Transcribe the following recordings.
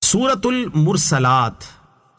سورۃ المرسلات،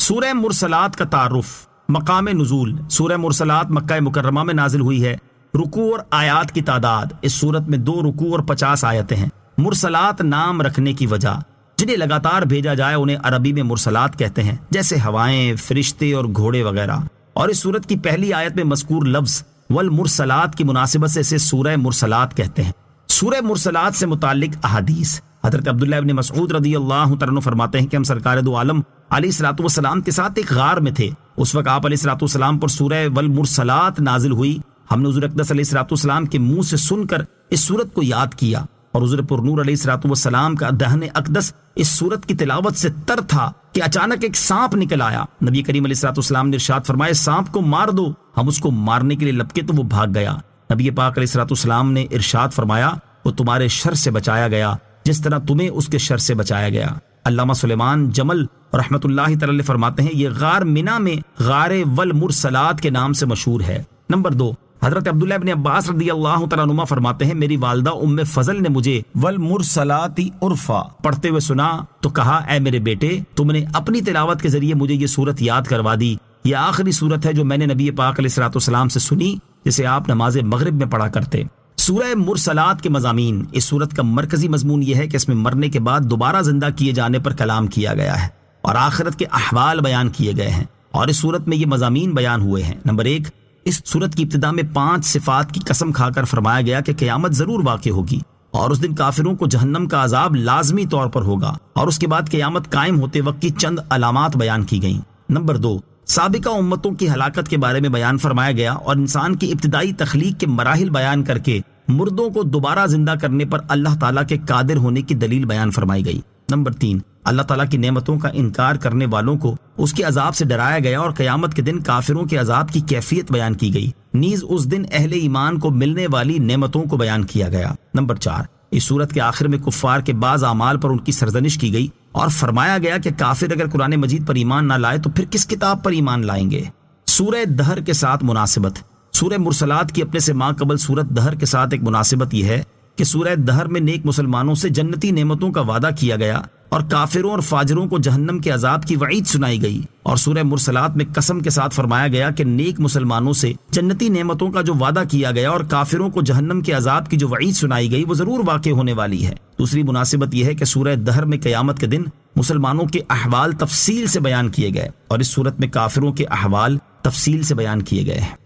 سورہ مرسلات کا تعارف۔ مقام نزول، سورہ مرسلات مکہ مکرمہ میں نازل ہوئی ہے۔ رکوع اور آیات کی تعداد، اس سورت میں 2 رکوع اور 50 آیتیں ہیں۔ مرسلات نام رکھنے کی وجہ، جنہیں لگاتار بھیجا جائے انہیں عربی میں مرسلات کہتے ہیں، جیسے ہوائیں، فرشتے اور گھوڑے وغیرہ۔ اور اس سورت کی پہلی آیت میں مذکور لفظ والمرسلات کی مناسبت سے اسے سورہ مرسلات کہتے ہیں۔ سورہ مرسلات سے متعلق احادیث، حضرت عبداللہ ابن مسعود رضی اللہ تعالیٰ عنہ فرماتے ہیں کہ ہم سرکار دو عالم علیہ الصلوۃ والسلام کے ساتھ ایک غار میں تھے۔ اس وقت آپ علیہ الصلوۃ والسلام پر سورہ والمرسلات نازل ہوئی۔ ہم نے حضور اقدس علیہ الصلوۃ والسلام کے منہ سے سن کر اس سورت کو یاد کیا، اور حضور پر نور علیہ الصلوۃ والسلام کا دہن اقدس اس سورت کی تلاوت سے تر تھا کہ اچانک ایک سانپ نکل آیا۔ نبی کریم علیہ الصلوۃ والسلام نے ارشاد فرمایا، سانپ کو مار دو۔ ہم اس کو مارنے کے لیے لپکے تو وہ بھاگ گیا۔ نبی پاک علیہ الصلوۃ والسلام نے ارشاد فرمایا، وہ تمہارے شر سے بچایا گیا جس طرح تمہیں اس کے شر سے بچایا گیا۔ علامہ سلیمان جمل رحمۃ اللہ تعالی علیہ فرماتے ہیں، یہ غار منا میں غار والمرسلات کے نام سے مشہور ہے۔ نمبر 2، حضرت عبداللہ ابن عباس رضی اللہ تعالیٰ عنہما فرماتے ہیں، میری والدہ ام فضل نے مجھے والمرسلات عرفا پڑھتے ہوئے سنا تو کہا، اے میرے بیٹے، تم نے اپنی تلاوت کے ذریعے مجھے یہ سورت یاد کروا دی۔ یہ آخری سورت ہے جو میں نے نبی پاک علیہ الصلوۃ والسلام سے سنی، جسے آپ نماز مغرب میں پڑھا کرتے۔ سورہ مرسلات کے مضامین، اس سورت کا مرکزی مضمون یہ ہے کہ اس میں مرنے کے بعد دوبارہ زندہ کیے جانے پر کلام کیا گیا ہے اور آخرت کے احوال بیان کیے گئے ہیں، اور اس سورت میں یہ مضامین بیان ہوئے ہیں۔ نمبر 1، اس سورت کی ابتدا میں 5 صفات کی قسم کھا کر فرمایا گیا کہ قیامت ضرور واقع ہوگی اور اس دن کافروں کو جہنم کا عذاب لازمی طور پر ہوگا، اور اس کے بعد قیامت قائم ہوتے وقت کی چند علامات بیان کی گئیں۔ نمبر 2، سابقہ امتوں کی ہلاکت کے بارے میں بیان فرمایا گیا اور انسان کی ابتدائی تخلیق کے مراحل بیان کر کے مردوں کو دوبارہ زندہ کرنے پر اللہ تعالیٰ کے قادر ہونے کی دلیل بیان فرمائی گئی۔ نمبر 3، اللہ تعالیٰ کی نعمتوں کا انکار کرنے والوں کو اس کے عذاب سے ڈرایا گیا اور قیامت کے دن کافروں کے عذاب کی کیفیت بیان کی گئی، نیز اس دن اہل ایمان کو ملنے والی نعمتوں کو بیان کیا گیا۔ نمبر 4، اس سورت کے آخر میں کفار کے بعض اعمال پر ان کی سرزنش کی گئی اور فرمایا گیا کہ کافر اگر قرآن مجید پر ایمان نہ لائے تو پھر کس کتاب پر ایمان لائیں گے۔ سورہ دہر کے ساتھ مناسبت، سورہ مرسلات کی اپنے سے ماں قبل سورت دہر کے ساتھ ایک مناسبت یہ ہے کہ سورہ دہر میں نیک مسلمانوں سے جنتی نعمتوں کا وعدہ کیا گیا اور کافروں اور فاجروں کو جہنم کے عذاب کی وعید سنائی گئی، اور سورہ مرسلات میں قسم کے ساتھ فرمایا گیا کہ نیک مسلمانوں سے جنتی نعمتوں کا جو وعدہ کیا گیا اور کافروں کو جہنم کے عذاب کی جو وعید سنائی گئی وہ ضرور واقع ہونے والی ہے۔ دوسری مناسبت یہ ہے کہ سورہ دہر میں قیامت کے دن مسلمانوں کے احوال تفصیل سے بیان کیے گئے اور اس سورت میں کافروں کے احوال تفصیل سے بیان کیے گئے ہیں۔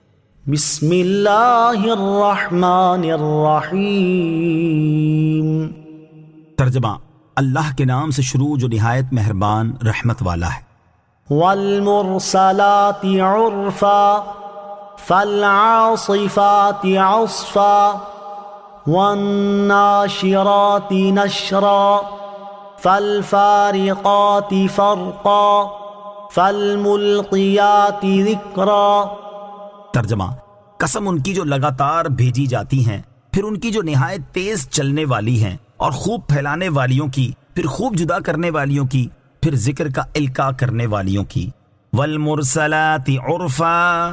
بسم اللہ الرحمن الرحیم۔ ترجمہ، اللہ کے نام سے شروع جو نہایت مہربان رحمت والا ہے۔ والمرسلات عرفا فالعاصفات عصفا والناشرات نشرا فالفارقات فرقا فالملقیات ذکرا۔ ترجمہ، قسم ان کی جو لگاتار بھیجی جاتی ہیں، پھر ان کی جو نہایت تیز چلنے والی ہیں، اور خوب پھیلانے والیوں کی، پھر خوب جدا کرنے والیوں کی، پھر ذکر کا القاء کرنے والیوں کی۔ والمرسلات عرفا،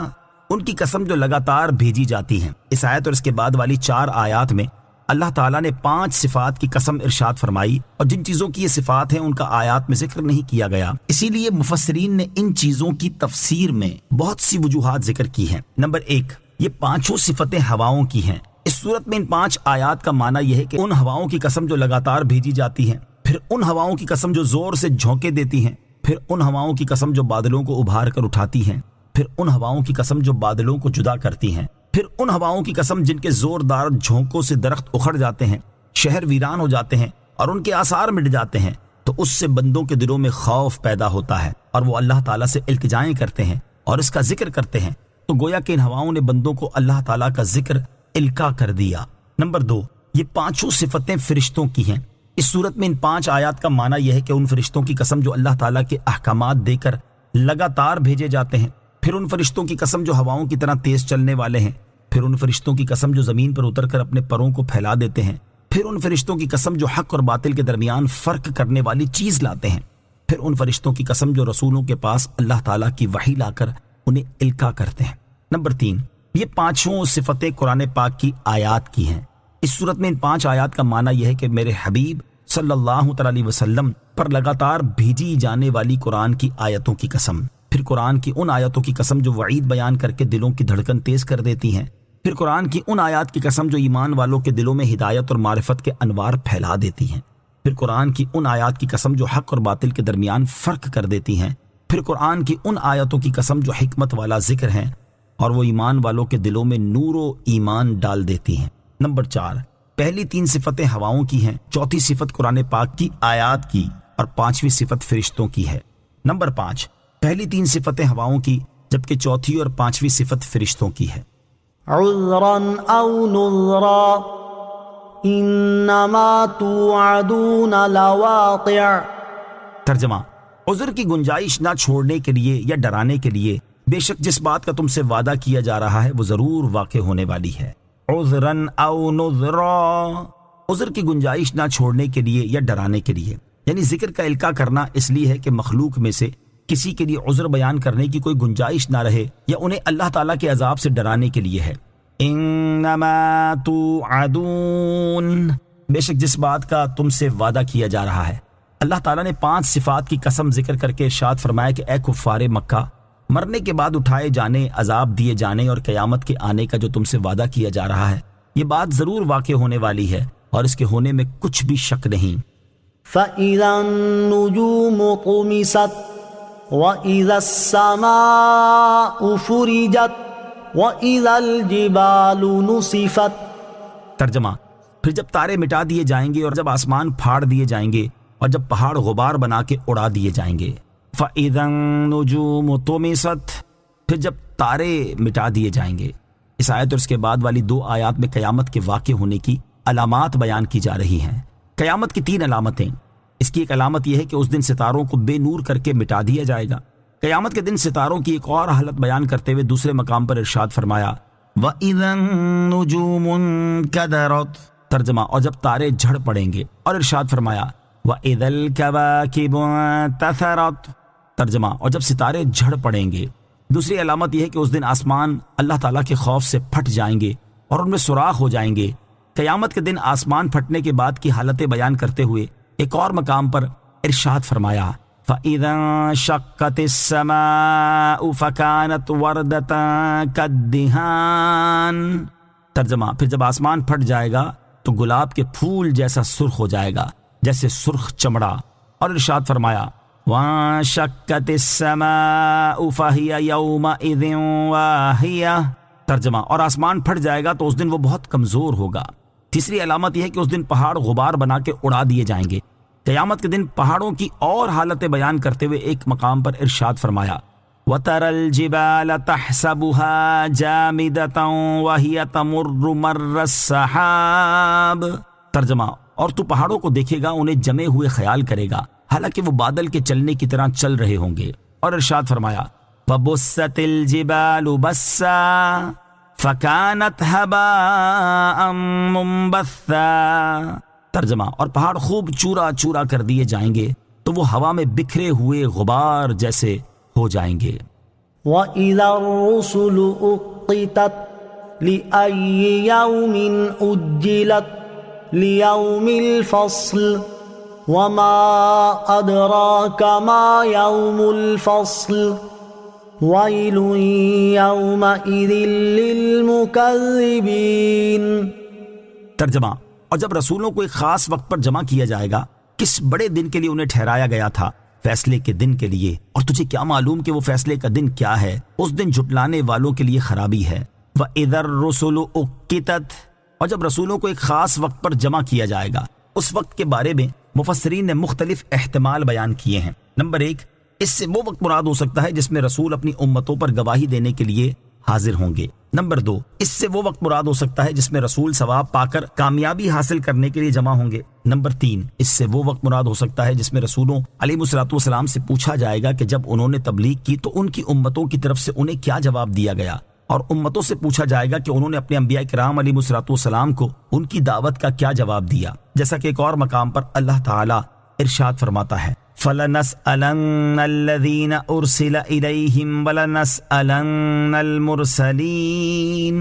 ان کی قسم جو لگاتار بھیجی جاتی ہیں۔ اس آیت اور اس کے بعد والی 4 آیات میں اللہ تعالیٰ نے 5 صفات کی قسم ارشاد فرمائی، اور جن چیزوں کی یہ صفات ہیں ان کا آیات میں ذکر نہیں کیا گیا، اسی لیے مفسرین نے ان چیزوں کی تفسیر میں بہت سی وجوہات ذکر کی ہیں۔ نمبر 1، یہ 5 صفتیں ہواؤں کی ہیں۔ اس صورت میں ان 5 آیات کا معنی یہ ہے کہ ان ہواؤں کی قسم جو لگاتار بھیجی جاتی ہیں، پھر ان ہواؤں کی قسم جو زور سے جھونکے دیتی ہیں، پھر ان ہواؤں کی قسم جو بادلوں کو ابھار کر اٹھاتی ہیں، پھر ان ہواؤں کی قسم جو بادلوں کو جدا کرتی ہیں، پھر ان ہواؤں کی قسم جن کے زوردار جھونکوں سے درخت اکھڑ جاتے ہیں، شہر ویران ہو جاتے ہیں اور ان کے آثار مٹ جاتے ہیں، تو اس سے بندوں کے دلوں میں خوف پیدا ہوتا ہے اور وہ اللہ تعالیٰ سے التجائیں کرتے ہیں اور اس کا ذکر کرتے ہیں، تو گویا کہ ان ہواؤں نے بندوں کو اللہ تعالیٰ کا ذکر القاء کر دیا۔ نمبر 2، یہ 5 صفتیں فرشتوں کی ہیں۔ اس صورت میں ان 5 آیات کا معنی یہ ہے کہ ان فرشتوں کی قسم جو اللہ تعالیٰ کے احکامات دے کر لگاتار بھیجے جاتے ہیں، پھر ان فرشتوں کی قسم جو ہواؤں کی طرح تیز چلنے والے ہیں، پھر ان فرشتوں کی قسم جو زمین پر اتر کر اپنے پروں کو پھیلا دیتے ہیں، پھر ان فرشتوں کی قسم جو حق اور باطل کے درمیان فرق کرنے والی چیز لاتے ہیں، پھر ان فرشتوں کی قسم جو رسولوں کے پاس اللہ تعالیٰ کی وحی لا کر انہیں القاء کرتے ہیں۔ نمبر 3، یہ 5 صفتیں قرآن پاک کی آیات کی ہیں۔ اس صورت میں ان 5 آیات کا معنی یہ ہے کہ میرے حبیب صلی اللہ تعالی علیہ وسلم پر لگاتار بھیجی جانے والی قرآن کی آیتوں کی قسم، پھر قرآن کی ان آیتوں کی قسم جو وعید بیان کر کے دلوں کی دھڑکن تیز کر دیتی ہیں، پھر قرآن کی ان آیات کی قسم جو ایمان والوں کے دلوں میں ہدایت اور معرفت کے انوار پھیلا دیتی ہیں، پھر قرآن کی ان آیات کی قسم جو حق اور باطل کے درمیان فرق کر دیتی ہیں، پھر قرآن کی ان آیتوں کی قسم جو حکمت والا ذکر ہیں اور وہ ایمان والوں کے دلوں میں نور و ایمان ڈال دیتی ہیں۔ نمبر 4، پہلی 3 صفتیں ہواؤں کی ہیں، چوتھی صفت قرآن پاک کی آیات کی اور 5ویں صفت فرشتوں کی ہے۔ نمبر 5، پہلی 3 صفتیں ہواؤں کی جبکہ چوتھی اور 5ویں صفت فرشتوں کی ہے۔ عذرا او نذرا انما توعدون لواقع۔ ترجمہ، عذر کی گنجائش نہ چھوڑنے کے لیے یا ڈرانے کے لیے، بے شک جس بات کا تم سے وعدہ کیا جا رہا ہے وہ ضرور واقع ہونے والی ہے۔ عذراً او نذرا، عذر کی گنجائش نہ چھوڑنے کے لیے یا ڈرانے کے لیے، یعنی ذکر کا القاء کرنا اس لیے ہے کہ مخلوق میں سے کسی کے لیے عذر بیان کرنے کی کوئی گنجائش نہ رہے یا انہیں اللہ تعالیٰ کے عذاب سے ڈرانے کے لیے ہے۔ انما توعدون، بے شک جس بات کا تم سے وعدہ کیا جا رہا ہے۔ اللہ تعالیٰ نے 5 صفات کی قسم ذکر کر کے ارشاد فرمایا کہ اے کفار مکہ، مرنے کے بعد اٹھائے جانے، عذاب دیے جانے اور قیامت کے آنے کا جو تم سے وعدہ کیا جا رہا ہے یہ بات ضرور واقع ہونے والی ہے اور اس کے ہونے میں کچھ بھی شک نہیں۔ فَإِذَا النُّجُومُ طُمِسَتْ وَإِذَا السَّمَاءُ فُرِجَتْ وَإِذَا الْجِبَالُ نُصِفَتْ۔ ترجمہ، پھر جب تارے مٹا دیے جائیں گے اور جب آسمان پھاڑ دیے جائیں گے اور جب پہاڑ غبار بنا کے اڑا دیے جائیں گے۔ فَإِذَا النُّجُومُ طُمِسَتْ، پھر جب تارے مٹا دیے جائیں گے۔ اس آیت اور اس کے بعد والی 2 آیات میں قیامت کے واقع ہونے کی علامات بیان کی جا رہی ہیں۔ قیامت کی 3 علامتیں۔ اس کی ایک علامت یہ ہے کہ اس دن ستاروں کو بے نور کر کے مٹا دیا جائے گا۔ قیامت کے دن ستاروں کی ایک اور حالت بیان کرتے ہوئے دوسرے مقام پر ارشاد فرمایا وَإِذَا النُّجُومُ انكَدَرَتْ، ترجمہ، اور جب تارے جھڑ پڑیں گے، اور ارشاد فرمایا وَإِذَا الْكَوَاكِبُ انتَثَرَتْ، ترجمہ، اور جب ستارے جھڑ پڑیں گے۔ دوسری علامت یہ ہے کہ اس دن آسمان اللہ تعالیٰ کے خوف سے پھٹ جائیں گے اور ان میں سوراخ ہو جائیں گے۔ قیامت کے دن آسمان پھٹنے کے بعد کی حالتیں بیان کرتے ہوئے ایک اور مقام پر ارشاد فرمایا فَإِذَا انشَقَّتِ السَّمَاءُ فَكَانَتْ وَرْدَةً كَالدِّهَانِ، ترجمہ، پھر جب آسمان پھٹ جائے گا تو گلاب کے پھول جیسا سرخ ہو جائے گا، جیسے سرخ چمڑا، اور ارشاد فرمایا وَانشَقَّتِ السَّمَاءُ فَهِيَ يَوْمَئِذٍ وَاهِيَةٌ، ترجمہ، اور آسمان پھٹ جائے گا تو اس دن وہ بہت کمزور ہوگا۔ تیسری علامت یہ ہے کہ اس دن پہاڑ غبار بنا کے اڑا دیے جائیں گے۔ قیامت کے دن پہاڑوں کی اور حالتیں بیان کرتے ہوئے ایک مقام پر ارشاد فرمایا وَتَرَى الْجِبَالَ تَحْسَبُهَا جَامِدَةً وَهِيَ تَمُرُّ مَرَّ السَّحَابِ، ترجمہ، اور تو پہاڑوں کو دیکھے گا انہیں جمے ہوئے خیال کرے گا حالانکہ وہ بادل کے چلنے کی طرح چل رہے ہوں گے، اور ارشاد فرمایا وَبُسَّتِ الْجِبَالُ بَسًّا فَكَانَتْ هَبَاءً مُنبَثًّا، ترجمہ، اور پہاڑ خوب چورا چورا کر دیے جائیں گے تو وہ ہوا میں بکھرے ہوئے غبار جیسے ہو جائیں گے۔ وَإِذَا الرُّسُلُ أُقِّتَتْ لِأَيِّ يَوْمٍ أُجِّلَتْ لِيَوْمِ الْفَصْلِ وَمَا أَدْرَاكَ مَا يَوْمُ الْفَصْلِ وَيْلٌ يَوْمَئِذٍ لِّلْمُكَذِّبِينَ۔ ترجمہ، اور جب رسولوں کو ایک خاص وقت پر جمع کیا جائے گا، کس بڑے دن کے لیے انہیں ٹھہرایا گیا تھا، فیصلے کے دن کے لیے، اور تجھے کیا معلوم کہ وہ فیصلے کا دن کیا ہے؟ اس دن جھٹلانے والوں کے لیے خرابی ہے۔ وَإِذَا الرُّسُلُ أُقِّتَتْ، اور جب رسولوں کو ایک خاص وقت پر جمع کیا جائے گا، اس وقت کے بارے میں مفسرین نے مختلف احتمال بیان کیے ہیں۔ نمبر 1، اس سے وہ وقت مراد ہو سکتا ہے جس میں رسول اپنی امتوں پر گواہی دینے کے لیے حاضر ہوں گے۔ نمبر 2، اس سے وہ وقت مراد ہو سکتا ہے جس میں رسول ثواب پا کر کامیابی حاصل کرنے کے لیے جمع ہوں گے۔ نمبر 3، اس سے وہ وقت مراد ہو سکتا ہے جس میں رسولوں علیہ الصلوۃ والسلام سے پوچھا جائے گا کہ جب انہوں نے تبلیغ کی تو ان کی امتوں کی طرف سے انہیں کیا جواب دیا گیا، اور امتوں سے پوچھا جائے گا کہ انہوں نے اپنے انبیاء کرام علیہ الصلوۃ والسلام کو ان کی دعوت کا کیا جواب دیا، جیسا کہ ایک اور مقام پر اللہ تعالیٰ ارشاد فرماتا ہے فَلَنَسْأَلَنَّ الَّذِينَ أُرْسِلَ إِلَيْهِمْ وَلَنَسْأَلَنَّ الْمُرْسَلِينَ،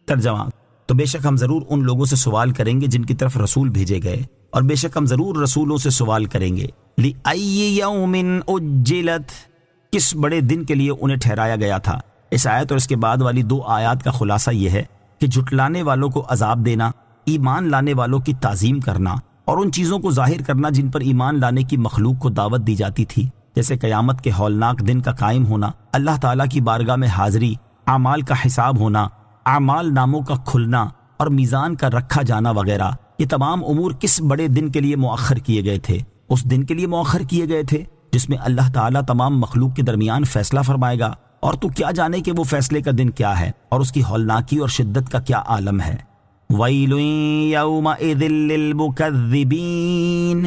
ترجمہ، تو بے شک ہم ضرور ان لوگوں سے سوال کریں گے جن کی طرف رسول بھیجے گئے، اور بے شک ہم ضرور رسولوں سے سوال کریں گے۔ لِأَيِّ يَوْمٍ أُجِّلَتْ، کس بڑے دن کے لیے انہیں ٹھہرایا گیا تھا۔ اس آیت اور اس کے بعد والی 2 آیات کا خلاصہ یہ ہے کہ جھٹلانے والوں کو عذاب دینا، ایمان لانے والوں کی تعظیم کرنا اور ان چیزوں کو ظاہر کرنا جن پر ایمان لانے کی مخلوق کو دعوت دی جاتی تھی، جیسے قیامت کے ہولناک دن کا قائم ہونا، اللہ تعالیٰ کی بارگاہ میں حاضری، اعمال کا حساب ہونا، اعمال ناموں کا کھلنا اور میزان کا رکھا جانا وغیرہ۔ یہ تمام امور کس بڑے دن کے لیے مؤخر کیے گئے تھے؟ اس دن کے لیے مؤخر کیے گئے تھے جس میں اللہ تعالیٰ تمام مخلوق کے درمیان فیصلہ فرمائے گا، اور تو کیا جانے کہ وہ فیصلے کا دن کیا ہے اور اس کی ہولناکی اور شدت کا کیا عالم ہے۔ وَيْلٌ يَوْمَئِذٍ لِّلْمُكَذِّبِينَ،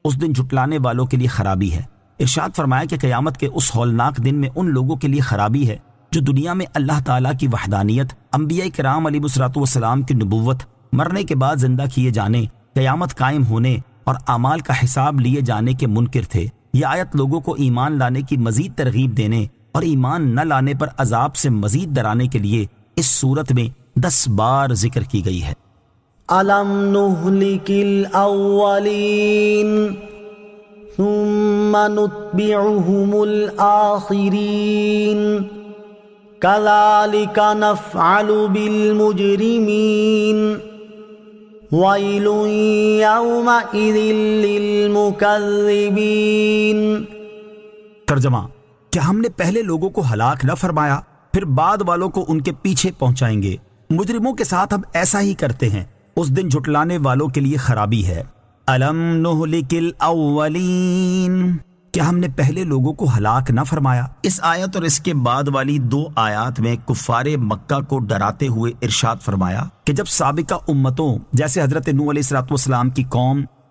اس دن جھٹلانے والوں کے لیے خرابی ہے۔ ارشاد فرمایا کہ قیامت کے اس ہولناک دن میں ان لوگوں کے لیے خرابی ہے جو دنیا میں اللہ تعالیٰ کی وحدانیت، انبیاء کرام علیہ الصلوۃ والسلام کی نبوت، مرنے کے بعد زندہ کیے جانے، قیامت قائم ہونے اور اعمال کا حساب لیے جانے کے منکر تھے۔ یہ آیت لوگوں کو ایمان لانے کی مزید ترغیب دینے اور ایمان نہ لانے پر عذاب سے مزید ڈرانے کے لیے اس صورت میں 10 بار ذکر کی گئی ہے۔ أَلَمْ نُهْلِكِ الْأَوَّلِينَ ثُمَّ نُتْبِعُهُمُ الْآخِرِينَ كَذَلِكَ نَفْعَلُ بِالْمُجْرِمِينَ وَيْلٌ يَوْمَئِذٍ لِّلْمُكَذِّبِينَ۔ ترجمہ: کیا ہم نے پہلے لوگوں کو ہلاک نہ فرمایا، پھر بعد والوں کو ان کے پیچھے پہنچائیں گے؟ مجرموں کے ساتھ ہم ایسا ہی کرتے ہیں۔ اس دن جھٹلانے والوں کے لیے خرابی ہے۔ الم نہلک الاولین، کیا ہم نے پہلے لوگوں کو ہلاک نہ فرمایا؟ اس آیت اور اس کے بعد والی 2 آیات میں کفار مکہ کو ڈراتے ہوئے ارشاد فرمایا کہ جب سابقہ امتوں جیسے حضرت نوح علیہ الصلوۃ والسلام کی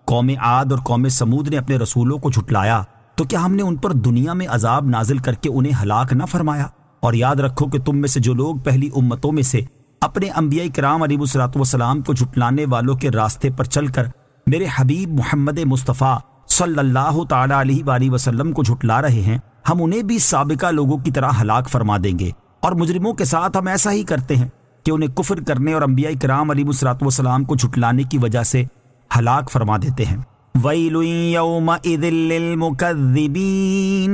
قوم عاد اور قوم سمود نے اپنے رسولوں کو جھٹلایا تو کیا ہم نے ان پر دنیا میں عذاب نازل کر کے انہیں ہلاک نہ فرمایا؟ اور یاد رکھو کہ تم میں سے جو لوگ پہلی امتوں میں سے اپنے انبیاء کرام علیہ الصلوۃ والسلام کو جھٹلانے والوں کے راستے پر چل کر میرے حبیب محمد مصطفیٰ صلی اللہ تعالیٰ علیہ وآلہ وسلم کو جھٹلا رہے ہیں، ہم انہیں بھی سابقہ لوگوں کی طرح ہلاک فرما دیں گے۔ اور مجرموں کے ساتھ ہم ایسا ہی کرتے ہیں کہ انہیں کفر کرنے اور انبیاء کرام علیہ الصلوۃ والسلام کو جھٹلانے کی وجہ سے ہلاک فرما دیتے ہیں۔ وَيْلٌ يَوْمَئِذٍ لِّلْمُكَذِّبِينَ،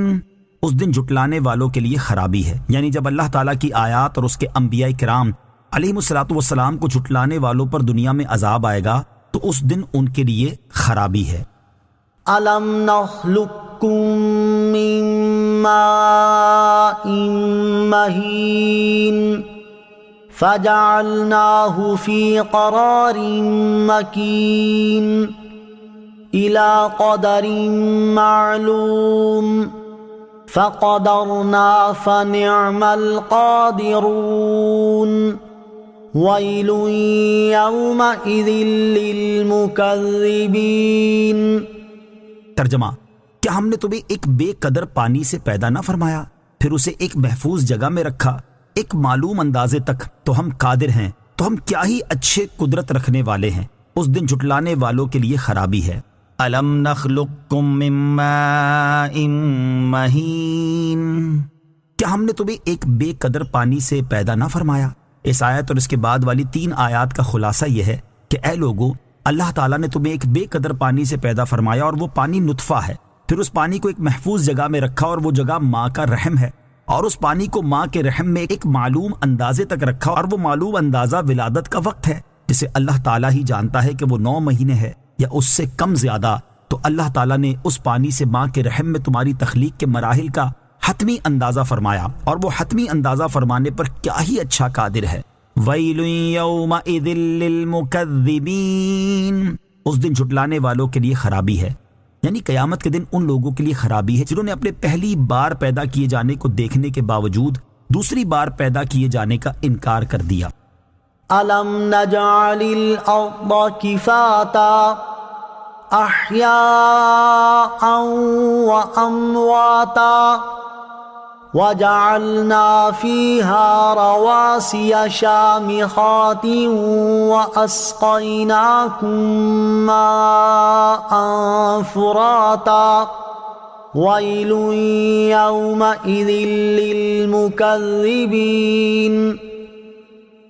اس دن جھٹلانے والوں کے لیے خرابی ہے، یعنی جب اللہ تعالیٰ کی آیات اور اس کے انبیاء کرام علیہ الصلوۃ والسلام کو جھٹلانے والوں پر دنیا میں عذاب آئے گا تو اس دن ان کے لیے خرابی ہے۔ أَلَمْ نَخْلُقكُّم مِّن مَّاءٍ مَّهِينٍ فَجَعَلْنَاهُ فِي قَرَارٍ مَّكِينٍ إِلَى قَدَرٍ مَّعْلُومٍ فَقَدَرْنَا فَنِعْمَ الْقَادِرُونَ وَيْلٌ يَوْمَئِذٍ لِّلْمُكَذِّبِينَ۔ ترجمہ: کیا ہم نے تمہیں ایک بے قدر پانی سے پیدا نہ فرمایا، پھر اسے ایک محفوظ جگہ میں رکھا ایک معلوم اندازے تک، تو ہم قادر ہیں، تو ہم کیا ہی اچھے قدرت رکھنے والے ہیں۔ اس دن جھٹلانے والوں کے لیے خرابی ہے۔ الم نخلقکم من ماء مہین، کیا ہم نے تمہیں ایک بے قدر پانی سے پیدا نہ فرمایا؟ اس آیت اور اس کے بعد والی 3 آیات کا خلاصہ یہ ہے کہ اے لوگو، اللہ تعالیٰ نے تمہیں ایک بے قدر پانی سے پیدا فرمایا اور وہ پانی نطفہ ہے، پھر اس پانی کو ایک محفوظ جگہ میں رکھا اور وہ جگہ ماں کا رحم ہے، اور اس پانی کو ماں کے رحم میں ایک معلوم اندازے تک رکھا، اور وہ معلوم اندازہ ولادت کا وقت ہے جسے اللہ تعالیٰ ہی جانتا ہے کہ وہ 9 مہینے ہے یا اس سے کم زیادہ۔ تو اللہ تعالیٰ نے اس پانی سے ماں کے رحم میں تمہاری تخلیق کے مراحل کا حتمی اندازہ فرمایا، اور وہ حتمی اندازہ فرمانے پر کیا ہی اچھا قادر ہے۔ وَيْلٌ يَوْمَئِذٍ لِّلْمُكَذِّبِينَ، اس دن جھٹلانے والوں کے لیے خرابی ہے، یعنی قیامت کے دن ان لوگوں کے لیے خرابی ہے جنہوں نے اپنے پہلی بار پیدا کیے جانے کو دیکھنے کے باوجود دوسری بار پیدا کیے جانے کا انکار کر دیا۔ أَلَمْ نَجْعَلِ الْأَرْضَ كِفَاتًا أَحْيَاءً وَأَمْوَاتًا وَجَعَلْنَا فِيهَا رَوَاسِيَ شَامِخَاتٍ وَأَسْقَيْنَاكُم مَّاءً فُرَاتًا وَيْلٌ يَوْمَئِذٍ لِّلْمُكَذِّبِينَ۔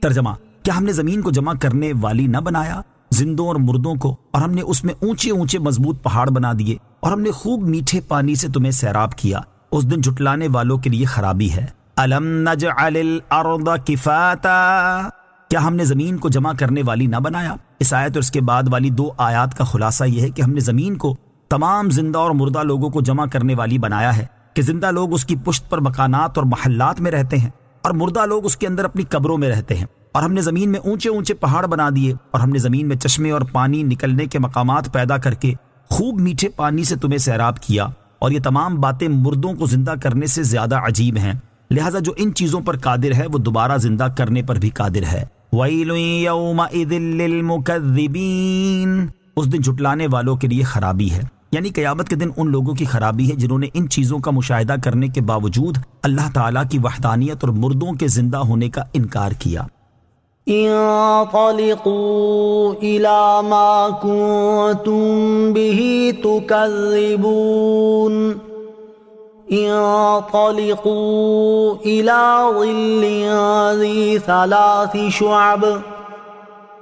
ترجمہ: کیا ہم نے زمین کو جمع کرنے والی نہ بنایا زندوں اور مردوں کو، اور ہم نے اس میں اونچے اونچے مضبوط پہاڑ بنا دیے، اور ہم نے خوب میٹھے پانی سے تمہیں سیراب کیا۔ اس دن جھٹلانے والوں کے لیے خرابی ہے۔ الم نجعل الارض کفاتا، کیا ہم نے زمین کو جمع کرنے والی نہ بنایا؟ اس آیت اور اس کے بعد والی 2 آیات کا خلاصہ یہ ہے کہ ہم نے زمین کو تمام زندہ اور مردہ لوگوں کو جمع کرنے والی بنایا ہے، کہ زندہ لوگ اس کی پشت پر مکانات اور محلات میں رہتے ہیں، اور مردہ لوگ اس کے اندر اپنی قبروں میں رہتے ہیں۔ اور ہم نے زمین میں اونچے اونچے پہاڑ بنا دیے، اور ہم نے زمین میں چشمے اور پانی نکلنے کے مقامات پیدا کر کے خوب میٹھے پانی سے تمہیں سیراب کیا۔ اور یہ تمام باتیں مردوں کو زندہ کرنے سے زیادہ عجیب ہیں، لہٰذا جو ان چیزوں پر قادر ہے وہ دوبارہ زندہ کرنے پر بھی قادر ہے۔ وَيْلٌ يَوْمَئِذٍ لِّلْمُكَذِّبِينَ، اس دن جھٹلانے والوں کے لیے خرابی ہے، یعنی قیامت کے دن ان لوگوں کی خرابی ہے جنہوں نے ان چیزوں کا مشاہدہ کرنے کے باوجود اللہ تعالیٰ کی وحدانیت اور مردوں کے زندہ ہونے کا انکار کیا۔ انطلقوا إلى ما كنتم به تكذبون انطلقوا إلى ظل ذي 3 شعب۔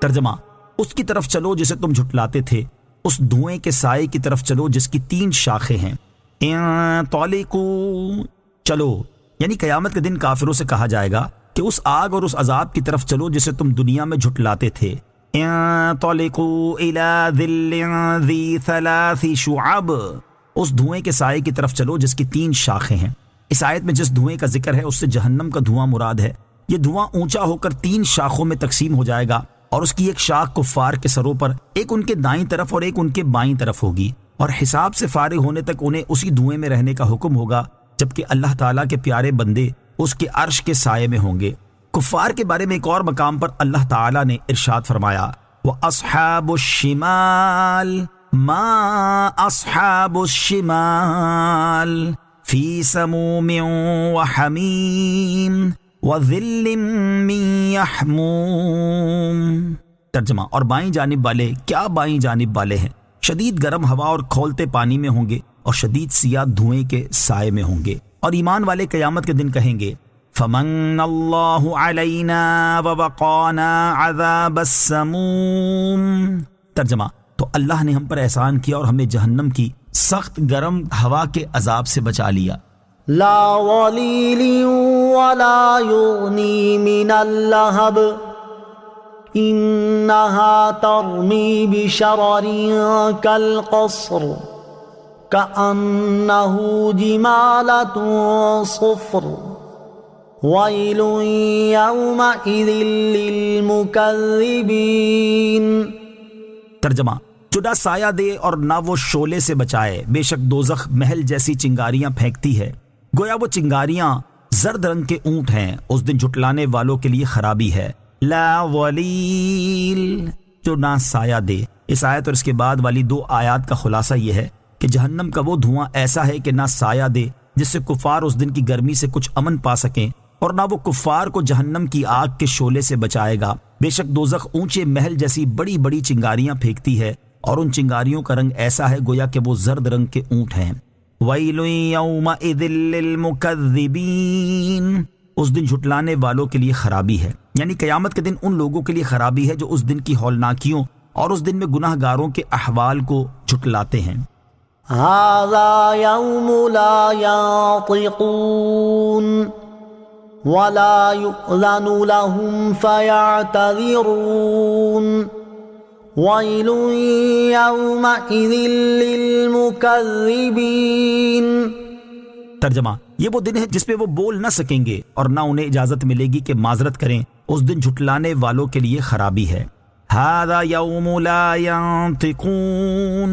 ترجمہ، اس کی طرف چلو جسے تم جھٹلاتے تھے، اس دھوئیں کے سائے کی طرف چلو جس کی 3 شاخیں ہیں۔ انطلقوا، چلو، یعنی قیامت کے دن کافروں سے کہا جائے گا کہ اس آگ اور اس عذاب کی طرف چلو جسے تم دنیا میں جھٹلاتے تھے۔ انطلقوا الى ظل ذی 3 شعب، اس دھوئیں کے سائے کی طرف چلو جس کی 3 شاخیں ہیں۔ اس آیت میں جس دھوئیں کا ذکر ہے اس سے جہنم کا دھواں مراد ہے۔ یہ دھواں اونچا ہو کر 3 شاخوں میں تقسیم ہو جائے گا، اور اس کی ایک شاخ کفار کے سروں پر، ایک ان کے دائیں طرف اور ایک ان کے بائیں طرف ہوگی، اور حساب سے فارغ ہونے تک انہیں اسی دھوئیں میں رہنے کا حکم ہوگا، جبکہ اللہ تعالیٰ کے پیارے بندے اس کے عرش کے سائے میں ہوں گے۔ کفار کے بارے میں ایک اور مقام پر اللہ تعالیٰ نے ارشاد فرمایا، وَأَصْحَابُ الشِّمَالِ مَا أَصْحَابُ الشِّمَالِ فِي سَمُومٍ وَحَمِيمٍ وَظِلٍّ مِّن يَحْمُومٍ۔ ترجمہ، اور بائیں جانب والے کیا بائیں جانب والے ہیں، شدید گرم ہوا اور کھولتے پانی میں ہوں گے، اور شدید سیاہ دھوئیں کے سائے میں ہوں گے۔ اور ایمان والے قیامت کے دن کہیں گے، فَمَنَّ اللَّهُ عَلَيْنَا وَوَقَانَا عَذَابَ السَّمُومِ۔ ترجمہ، تو اللہ نے ہم پر احسان کیا اور ہمیں جہنم کی سخت گرم ہوا کے عذاب سے بچا لیا۔ لا ظلیل ولا یغنی من اللہب انہا ترمی بشرر کالقصر کأنہ جمالۃ صفر ویل یومئذ للمکذبین۔ ترجمہ، جو نہ سایہ دے اور نہ وہ شعلے سے بچائے، بے شک دوزخ محل جیسی چنگاریاں پھینکتی ہے، گویا وہ چنگاریاں زرد رنگ کے اونٹ ہیں۔ اس دن جھٹلانے والوں کے لیے خرابی ہے۔ لا ولیل، جو نہ سایہ دے۔ اس آیت اور اس کے بعد والی 2 آیات کا خلاصہ یہ ہے کہ جہنم کا وہ دھواں ایسا ہے کہ نہ سایہ دے جس سے کفار اس دن کی گرمی سے کچھ امن پا سکیں، اور نہ وہ کفار کو جہنم کی آگ کے شعلے سے بچائے گا۔ بے شک دوزخ اونچے محل جیسی بڑی بڑی چنگاریاں پھینکتی ہے، اور ان چنگاریوں کا رنگ ایسا ہے گویا کہ وہ زرد رنگ کے اونٹ ہیں۔ وَيْلٌ يَوْمَئِذٍ لِّلْمُكَذِّبِينَ، اس دن جھٹلانے والوں کے لیے خرابی ہے، یعنی قیامت کے دن ان لوگوں کے لیے خرابی ہے جو اس دن کی ہولناکیوں اور اس دن میں گناہ گاروں کے احوال کو جھٹلاتے ہیں۔ هذا يوم لا ينطقون ولا يؤذن لهم فيعتذرون ويل يومئذ للمكذبين۔ ترجمہ، یہ وہ دن ہے جس پہ وہ بول نہ سکیں گے اور نہ انہیں اجازت ملے گی کہ معذرت کریں۔ اس دن جھٹلانے والوں کے لیے خرابی ہے۔ هذا يوم لا ينطقون،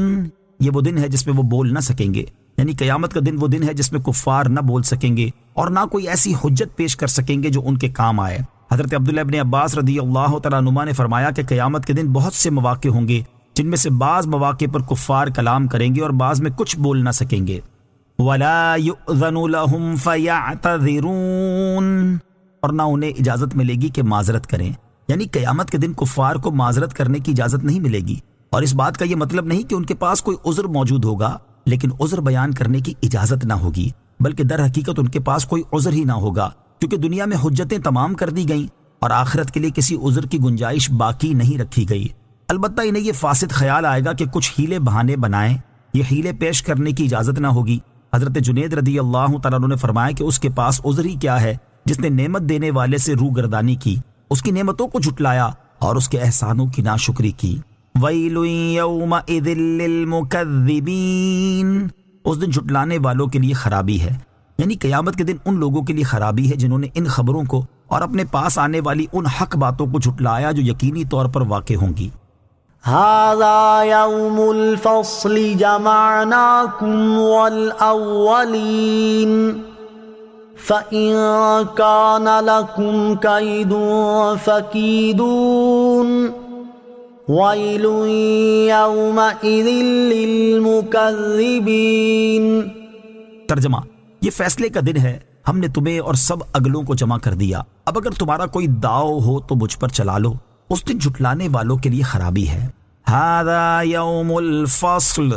یہ وہ دن ہے جس میں وہ بول نہ سکیں گے، یعنی قیامت کا دن وہ دن ہے جس میں کفار نہ بول سکیں گے اور نہ کوئی ایسی حجت پیش کر سکیں گے جو ان کے کام آئے۔ حضرت عبداللہ ابن عباس رضی اللہ تعالیٰ عنہما نے فرمایا کہ قیامت کے دن بہت سے مواقع ہوں گے جن میں سے بعض مواقع پر کفار کلام کریں گے اور بعض میں کچھ بول نہ سکیں گے۔ وَلَا يُؤْذَنُ لَهُمْ فَيَعْتَذِرُونَ، اور نہ انہیں اجازت ملے گی کہ معذرت کریں، یعنی قیامت کے دن کفار کو معذرت کرنے کی اجازت نہیں ملے گی۔ اور اس بات کا یہ مطلب نہیں کہ ان کے پاس کوئی عذر موجود ہوگا، لیکن عذر بیان کرنے کی اجازت نہ ہوگی، بلکہ در حقیقت ان کے پاس کوئی عذر ہی نہ ہوگا، کیونکہ دنیا میں حجتیں تمام کر دی گئیں اور آخرت کے لیے کسی عذر کی گنجائش باقی نہیں رکھی گئی۔ البتہ انہیں یہ فاسد خیال آئے گا کہ کچھ ہیلے بہانے بنائیں، یہ ہیلے پیش کرنے کی اجازت نہ ہوگی۔ حضرت جنید رضی اللہ تعالیٰ عنہ نے فرمایا کہ اس کے پاس عذر ہی کیا ہے جس نے نعمت دینے والے سے روگردانی کی، اس کی نعمتوں کو جھٹلایا اور اس کے احسانوں کی ناشکری کی۔ وَيْلٌ يَوْمَئِذٍ لِّلْمُكَذِّبِينَ، اس دن جھٹلانے والوں کے لیے خرابی ہے، یعنی قیامت کے دن ان لوگوں کے لیے خرابی ہے جنہوں نے ان خبروں کو اور اپنے پاس آنے والی ان حق باتوں کو جھٹلایا جو یقینی طور پر واقع ہوں گی۔ هذا يوم الفصل جمعناكم والأولين فإن كان لكم كيد فكيدون ويل يومئذ للمكذبين۔ ترجمہ، یہ فیصلے کا دن ہے، ہم نے تمہیں اور سب اگلوں کو جمع کر دیا، اب اگر تمہارا کوئی داؤ ہو تو مجھ پر چلا لو، اس دن جھٹلانے والوں کے لیے خرابی ہے۔ ھذا یوم الفصل،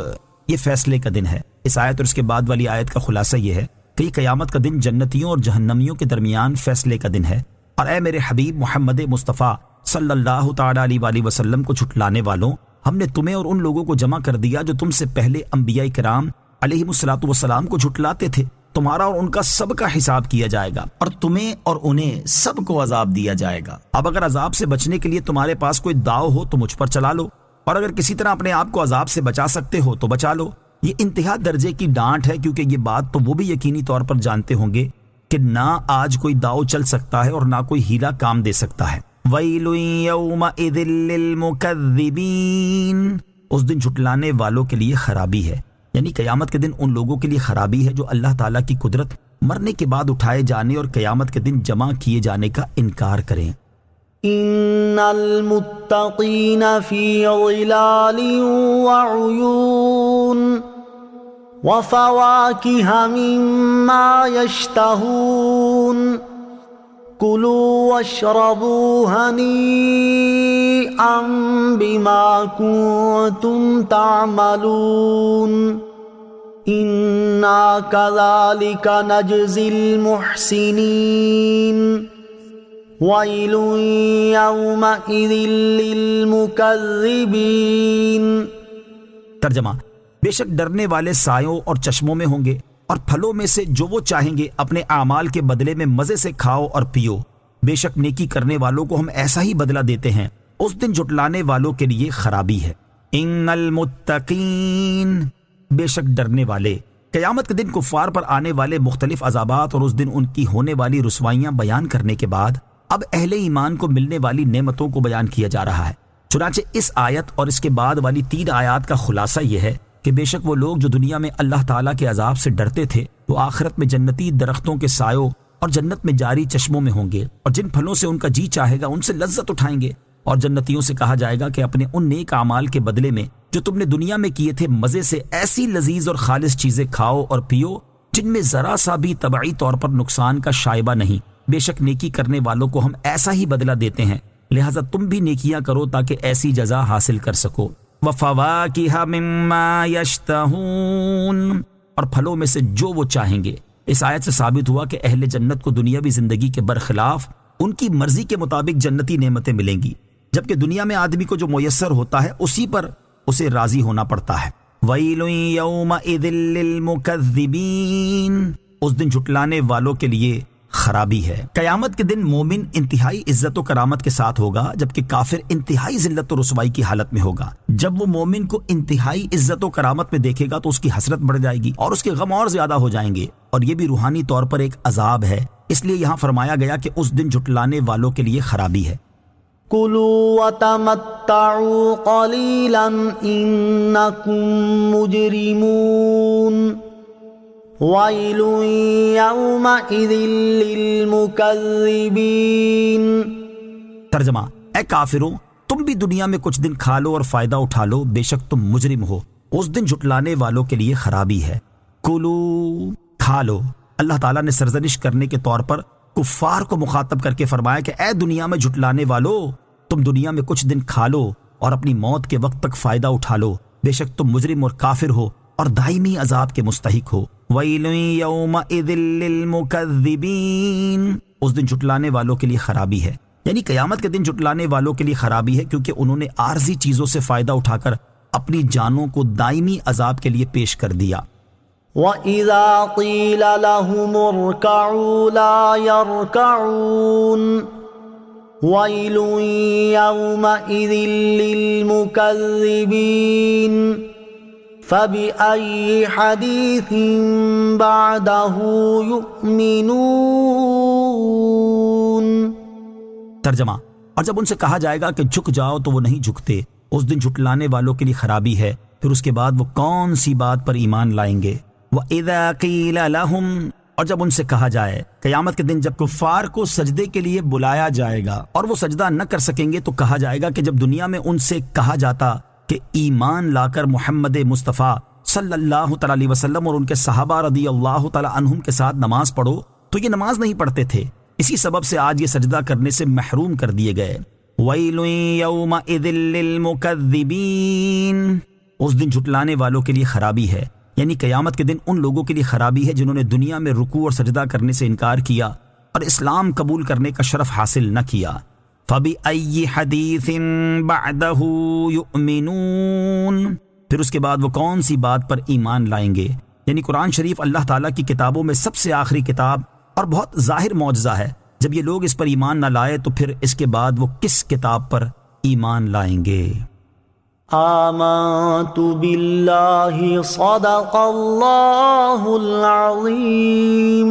یہ فیصلے کا دن ہے۔ اس آیت اور اس کے بعد والی آیت کا خلاصہ یہ ہے کہ یہ قیامت کا دن جنتیوں اور جہنمیوں کے درمیان فیصلے کا دن ہے، اور اے میرے حبیب محمد مصطفیٰ صلی اللہ تعالیٰ علیہ وآلہ وسلم کو جھٹلانے والوں، ہم نے تمہیں اور ان لوگوں کو جمع کر دیا جو تم سے پہلے انبیاء کرام علیہم الصلوۃ والسلام کو جھٹلاتے تھے۔ تمہارا اور ان کا سب کا حساب کیا جائے گا، اور تمہیں اور انہیں سب کو عذاب دیا جائے گا۔ اب اگر عذاب سے بچنے کے لیے تمہارے پاس کوئی داؤ ہو تو مجھ پر چلا لو، اور اگر کسی طرح اپنے آپ کو عذاب سے بچا سکتے ہو تو بچا لو۔ یہ انتہا درجے کی ڈانٹ ہے، کیونکہ یہ بات تو وہ بھی یقینی طور پر جانتے ہوں گے کہ نہ آج کوئی داؤ چل سکتا ہے اور نہ کوئی ہیلا کام دے سکتا ہے۔ وَيْلٌ يَوْمَئِذٍ لِّلْمُكَذِّبِينَ، اس دن جھٹلانے والوں کے لیے خرابی ہے، یعنی قیامت کے دن ان لوگوں کے لیے خرابی ہے جو اللہ تعالیٰ کی قدرت، مرنے کے بعد اٹھائے جانے اور قیامت کے دن جمع کیے جانے کا انکار کریں۔ ان المتقین فی ظلال وعیون وفواکہ مما یشتہون کلوا واشربوا ہنیئا بما کنتم تعملون انا کذالک نجزی المحسنین وَيْلٌ يَوْمَئِذٍ لِّلْمُكَذِّبِينَ۔ ترجمہ، بے شک ڈرنے والے سایوں اور چشموں میں ہوں گے، اور پھلوں میں سے جو وہ چاہیں گے اپنے اعمال کے بدلے میں مزے سے کھاؤ اور پیو، بے شک نیکی کرنے والوں کو ہم ایسا ہی بدلہ دیتے ہیں، اس دن جھٹلانے والوں کے لیے خرابی ہے۔ ان المتقین، بے شک ڈرنے والے۔ قیامت کے دن کفار پر آنے والے مختلف عذابات اور اس دن ان کی ہونے والی رسوائیاں بیان کرنے کے بعد اب اہل ایمان کو ملنے والی نعمتوں کو بیان کیا جا رہا ہے۔ چنانچہ اس آیت اور اس کے بعد والی 3 آیات کا خلاصہ یہ ہے کہ بے شک وہ لوگ جو دنیا میں اللہ تعالیٰ کے عذاب سے ڈرتے تھے وہ آخرت میں جنتی درختوں کے سایوں اور جنت میں جاری چشموں میں ہوں گے، اور جن پھلوں سے ان کا جی چاہے گا ان سے لذت اٹھائیں گے، اور جنتیوں سے کہا جائے گا کہ اپنے ان نیک اعمال کے بدلے میں جو تم نے دنیا میں کیے تھے مزے سے ایسی لذیذ اور خالص چیزیں کھاؤ اور پیو جن میں ذرا سا بھی طبعی طور پر نقصان کا شائبہ نہیں، بے شک نیکی کرنے والوں کو ہم ایسا ہی بدلہ دیتے ہیں، لہٰذا تم بھی نیکیاں کرو تاکہ ایسی جزا حاصل کر سکو۔ وَفَوَاكِهَ مِمَّا يَشْتَهُونَ، اور پھلوں میں سے جو وہ چاہیں گے۔ اس آیت سے ثابت ہوا کہ اہل جنت کو دنیاوی زندگی کے برخلاف ان کی مرضی کے مطابق جنتی نعمتیں ملیں گی، جبکہ دنیا میں آدمی کو جو میسر ہوتا ہے اسی پر اسے راضی ہونا پڑتا ہے۔ وَيْلٌ يَوْمَئِذٍ لِّلْمُكَذِّبِينَ، اس دن جھٹلانے والوں کے لیے خرابی ہے۔ قیامت کے دن مومن انتہائی عزت و کرامت کے ساتھ ہوگا، جبکہ کافر انتہائی ذلت و رسوائی کی حالت میں ہوگا۔ جب وہ مومن کو انتہائی عزت و کرامت میں دیکھے گا تو اس کی حسرت بڑھ جائے گی اور اس کے غم اور زیادہ ہو جائیں گے، اور یہ بھی روحانی طور پر ایک عذاب ہے، اس لیے یہاں فرمایا گیا کہ اس دن جھٹلانے والوں کے لیے خرابی ہے۔ کلوا وتمتعوا قلیلا انکم مجرمون وَيْلٌ يَوْمَئِذٍ لِّلْمُكَذِّبِينَ۔ ترجمہ، اے کافروں، تم بھی دنیا میں کچھ دن کھا لو اور فائدہ اٹھا لو، بے شک تم مجرم ہو، اس دن جھٹلانے والوں کے لیے خرابی ہے۔ کلو، کھا لو۔ اللہ تعالیٰ نے سرزنش کرنے کے طور پر کفار کو مخاطب کر کے فرمایا کہ اے دنیا میں جھٹلانے والو، تم دنیا میں کچھ دن کھا لو اور اپنی موت کے وقت تک فائدہ اٹھا لو، بے شک تم مجرم اور کافر ہو اور دائمی عذاب کے مستحق ہو۔ وَيْلٌ يَوْمَئِذٍ لِّلْمُكَذِّبِينَ، اس دن جھٹلانے والوں کے لیے خرابی ہے، یعنی قیامت کے دن جھٹلانے والوں کے لیے خرابی ہے، کیونکہ انہوں نے عارضی چیزوں سے فائدہ اٹھا کر اپنی جانوں کو دائمی عذاب کے لیے پیش کر دیا۔ وَإِذَا قِيلَ لَهُمُ ارْكَعُوا لَا يَرْكَعُونَ وَيْلٌ يَوْمَئِذٍ لِّلْمُكَذِّبِينَ فَبِأَيِّ حَدِيثٍ بَعْدَهُ يُؤْمِنُونَ۔ ترجمہ، اور جب ان سے کہا جائے گا کہ جھک جاؤ تو وہ نہیں جھکتے، اس دن جھٹلانے والوں کے لیے خرابی ہے، پھر اس کے بعد وہ کون سی بات پر ایمان لائیں گے۔ وَإِذَا قِيلَ لَهُمْ، اور جب ان سے کہا جائے، قیامت کے دن جب کفار کو سجدے کے لیے بلایا جائے گا اور وہ سجدہ نہ کر سکیں گے، تو کہا جائے گا کہ جب دنیا میں ان سے کہا جاتا کہ ایمان لا کر محمد مصطفیٰ صلی اللہ تعالی علیہ وسلم اور ان کے صحابہ رضی اللہ تعالی عنہم کے ساتھ نماز پڑھو، تو یہ نماز نہیں پڑھتے تھے، اسی سبب سے آج یہ سجدہ کرنے سے محروم کر دیے گئے۔ وَيْلٌ يَوْمَئِذٍ لِّلْمُكَذِّبِينَ، اس دن جھٹلانے والوں کے لیے خرابی ہے، یعنی قیامت کے دن ان لوگوں کے لیے خرابی ہے جنہوں نے دنیا میں رکوع اور سجدہ کرنے سے انکار کیا اور اسلام قبول کرنے کا شرف حاصل نہ کیا۔ فَبِأَيِّ حَدِيثٍ بَعْدَهُ يُؤْمِنُونَ، پھر اس کے بعد وہ کون سی بات پر ایمان لائیں گے۔ یعنی قرآن شریف اللہ تعالیٰ کی کتابوں میں سب سے آخری کتاب اور بہت ظاہر معجزہ ہے، جب یہ لوگ اس پر ایمان نہ لائے تو پھر اس کے بعد وہ کس کتاب پر ایمان لائیں گے۔ آمنت باللہ صدق اللہ العظیم۔